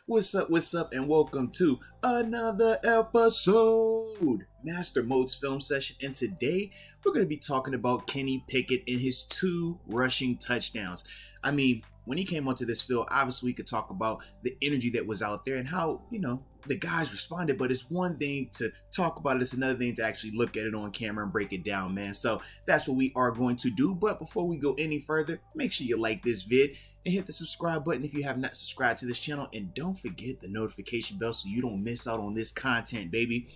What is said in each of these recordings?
What's up, and welcome to another episode, Master Moats Film Session. And today, we're going to be talking about Kenny Pickett and his 2 rushing touchdowns. I mean, when he came onto this field, obviously we could talk about the energy that was out there and how, the guys responded, but it's one thing to talk about it, it's another thing to actually look at it on camera and break it down, man. So that's what we are going to do. But before we go any further, make sure you like this vid and hit the subscribe button if you have not subscribed to this channel, and don't forget the notification bell so you don't miss out on this content, baby.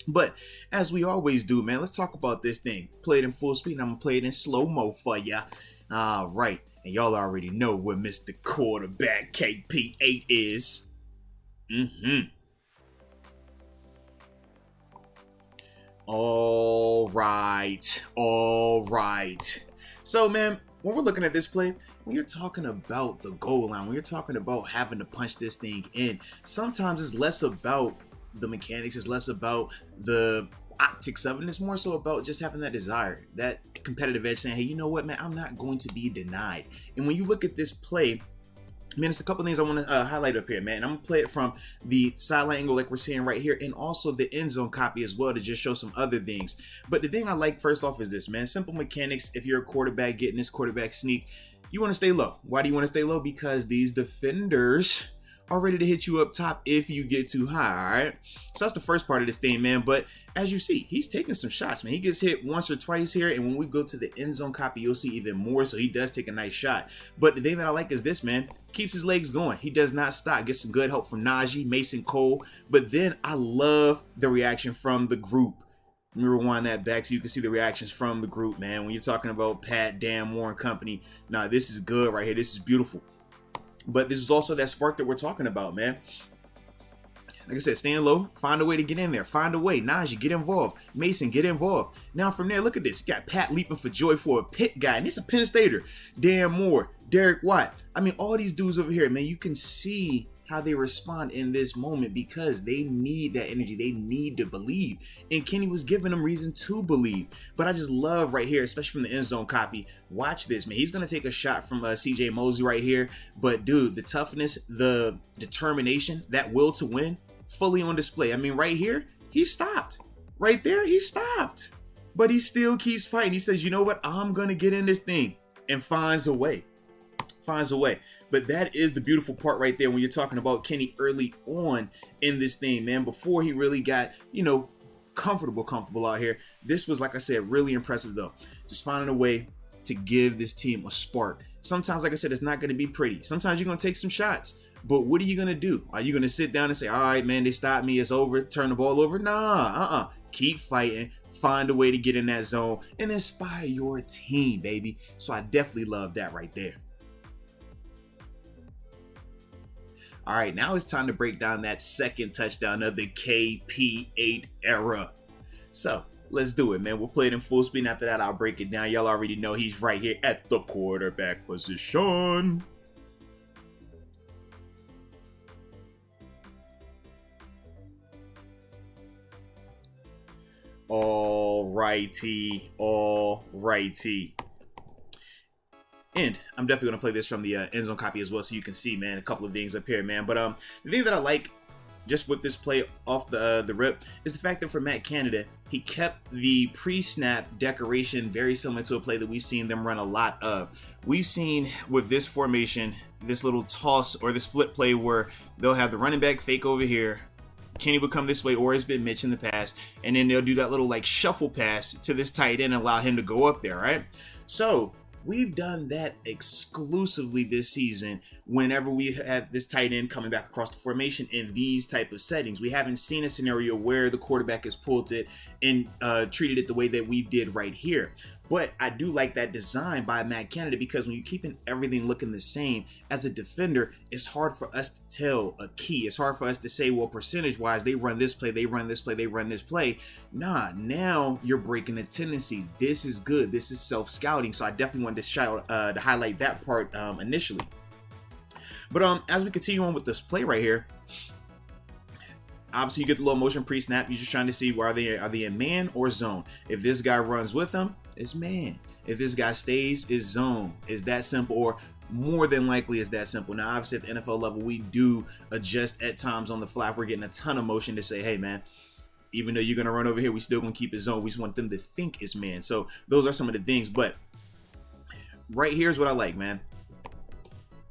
But as we always do, man, let's talk about this thing. Play it in full speed, and I'm gonna play it in slow-mo for ya. All right, and y'all already know where Mr. Quarterback KP8 is. All right. So, man, when we're looking at this play, when you're talking about the goal line, when you're talking about having to punch this thing in, sometimes it's less about the mechanics, it's less about the optics of it, and it's more so about just having that desire, that competitive edge, saying, hey, you know what, man, I'm not going to be denied. And when you look at this play, man, it's a couple things I want to highlight up here, man. I'm going to play it from the sideline angle like we're seeing right here, and also the end zone copy as well to just show some other things. But the thing I like first off is this, man. Simple mechanics. If you're a quarterback getting this quarterback sneak, you want to stay low. Why do you want to stay low? Because these defenders are ready to hit you up top if you get too high, all right? So that's the first part of this thing, man. But as you see, he's taking some shots, man. He gets hit once or twice here, and when we go to the end zone copy, you'll see even more, so he does take a nice shot. But the thing that I like is this, man. Keeps his legs going. He does not stop. Gets some good help from Najee, Mason Cole. But then I love the reaction from the group. Let me rewind that back so you can see the reactions from the group, man. When you're talking about Pat, Dan, Moore, and company, nah, this is good right here. This is beautiful. But this is also that spark that we're talking about, man. Like I said, staying low, find a way to get in there. Find a way. Najee, get involved. Mason, get involved. Now from there, look at this. You got Pat leaping for joy for a Pitt guy, and it's a Penn Stater. Dan Moore, Derek Watt. I mean, all these dudes over here, man, you can see how they respond in this moment because they need that energy. They need to believe. And Kenny was giving them reason to believe. But I just love right here, especially from the end zone copy. Watch this, man. He's going to take a shot from CJ Mosley right here. But, dude, the toughness, the determination, that will to win, fully on display. I mean, right here, he stopped. Right there, he stopped. But he still keeps fighting. He says, you know what? I'm going to get in this thing, and finds a way. But that is the beautiful part right there when you're talking about Kenny early on in this thing, man. Before he really got, comfortable out here. This was, like I said, really impressive though. Just finding a way to give this team a spark. Sometimes, like I said, it's not going to be pretty. Sometimes you're going to take some shots. But what are you going to do? Are you going to sit down and say, all right, man, they stopped me, it's over, turn the ball over? Nah, keep fighting. Find a way to get in that zone and inspire your team, baby. So I definitely love that right there. All right, now it's time to break down that second touchdown of the KP8 era. So let's do it, man. We'll play it in full speed. After that, I'll break it down. Y'all already know he's right here at the quarterback position. All righty. And I'm definitely going to play this from the end zone copy as well so you can see, man, a couple of things up here, man. But the thing that I like just with this play off the rip is the fact that for Matt Canada, he kept the pre-snap decoration very similar to a play that we've seen them run a lot of. We've seen with this formation, this little toss or this flip play where they'll have the running back fake over here, Kenny would come this way, or it's been Mitch in the past, and then they'll do that little like shuffle pass to this tight end and allow him to go up there, right? So we've done that exclusively this season whenever we have this tight end coming back across the formation in these type of settings. We haven't seen a scenario where the quarterback has pulled it and treated it the way that we did right here. But I do like that design by Matt Canada because when you're keeping everything looking the same, as a defender, it's hard for us to tell a key. It's hard for us to say, well, percentage-wise, they run this play, they run this play, they run this play. Nah, now you're breaking the tendency. This is good. This is self-scouting. So I definitely wanted to highlight that part initially. But as we continue on with this play right here, obviously you get the low motion pre-snap. You're just trying to see where are they in man or zone. If this guy runs with them, it's man. If this guy stays, it's zone. It's that simple. Or more than likely it's that simple. Now, obviously at the NFL level, we do adjust at times on the fly if we're getting a ton of motion to say, hey, man, even though you're going to run over here, we still going to keep it zone. We just want them to think it's man. So those are some of the things. But right here's what I like, man.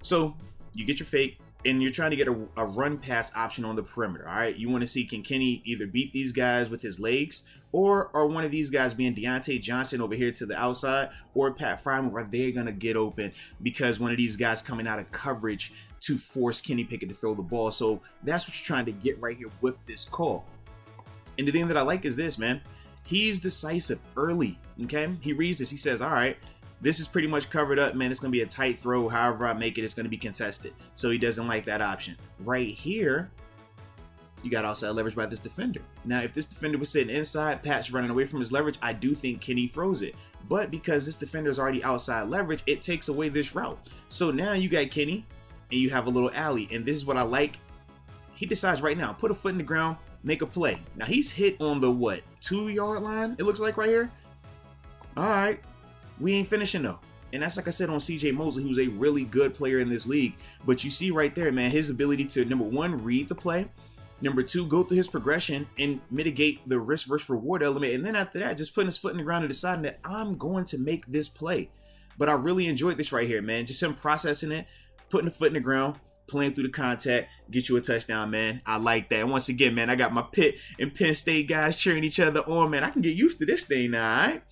So you get your fake, and you're trying to get a run pass option on the perimeter. All right, you want to see, can Kenny either beat these guys with his legs, or are one of these guys being Deontay Johnson over here to the outside, or Pat Fryman, where they're going to get open because one of these guys coming out of coverage to force Kenny Pickett to throw the ball. So that's what you're trying to get right here with this call. And the thing that I like is this, man. He's decisive early, okay? He reads this. He says, all right, this is pretty much covered up, man. It's going to be a tight throw. However I make it, it's going to be contested. So he doesn't like that option. Right here, you got outside leverage by this defender. Now, if this defender was sitting inside, Pat's running away from his leverage, I do think Kenny throws it. But because this defender is already outside leverage, it takes away this route. So now you got Kenny, and you have a little alley. And this is what I like. He decides right now, put a foot in the ground, make a play. Now, he's hit on the, 2-yard line, it looks like right here? All right. We ain't finishing, though. And that's like I said on CJ Mosley, who's a really good player in this league. But you see right there, man, his ability to, number one, read the play. Number two, go through his progression and mitigate the risk versus reward element. And then after that, just putting his foot in the ground and deciding that I'm going to make this play. But I really enjoyed this right here, man. Just him processing it, putting the foot in the ground, playing through the contact, get you a touchdown, man. I like that. And once again, man, I got my Pitt and Penn State guys cheering each other on, man. I can get used to this thing now, all right?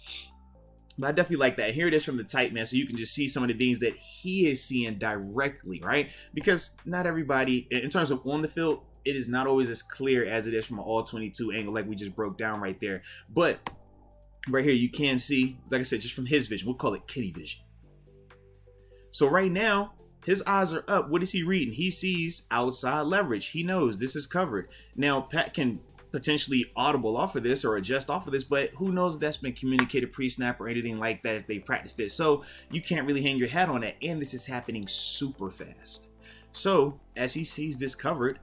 But I definitely like that. Here it is from the tight, man, so you can just see some of the things that he is seeing directly, right? Because not everybody, in terms of on the field, it is not always as clear as it is from an all-22 angle like we just broke down right there. But right here, you can see, like I said, just from his vision. We'll call it kitty vision. So right now, his eyes are up. What is he reading? He sees outside leverage. He knows this is covered. Now, Pat can potentially audible off of this or adjust off of this, but who knows if that's been communicated pre-snap or anything like that if they practiced it. So you can't really hang your hat on that. And this is happening super fast. So as he sees this covered,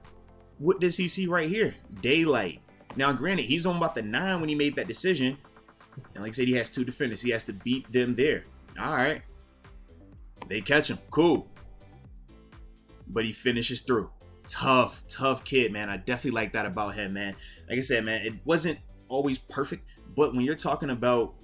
what does he see right here? Daylight. Now, granted, he's on about the 9 when he made that decision. And like I said, he has 2 defenders. He has to beat them there. All right. They catch him. Cool. But he finishes through. Tough kid, man. I definitely like that about him, man. Like I said, man, it wasn't always perfect, but when you're talking about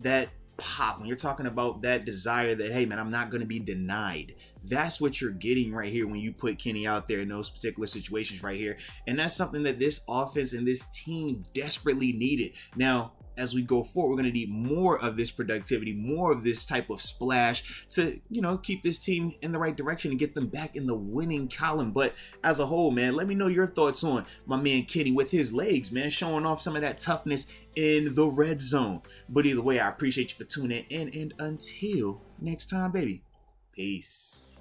that pop, when you're talking about that desire that, hey, man, I'm not going to be denied, that's what you're getting right here when you put Kenny out there in those particular situations right here. And that's something that this offense and this team desperately needed. Now, as we go forward, we're going to need more of this productivity, more of this type of splash to, keep this team in the right direction and get them back in the winning column. But as a whole, man, let me know your thoughts on my man Kenny with his legs, man, showing off some of that toughness in the red zone. But either way, I appreciate you for tuning in. And until next time, baby, peace.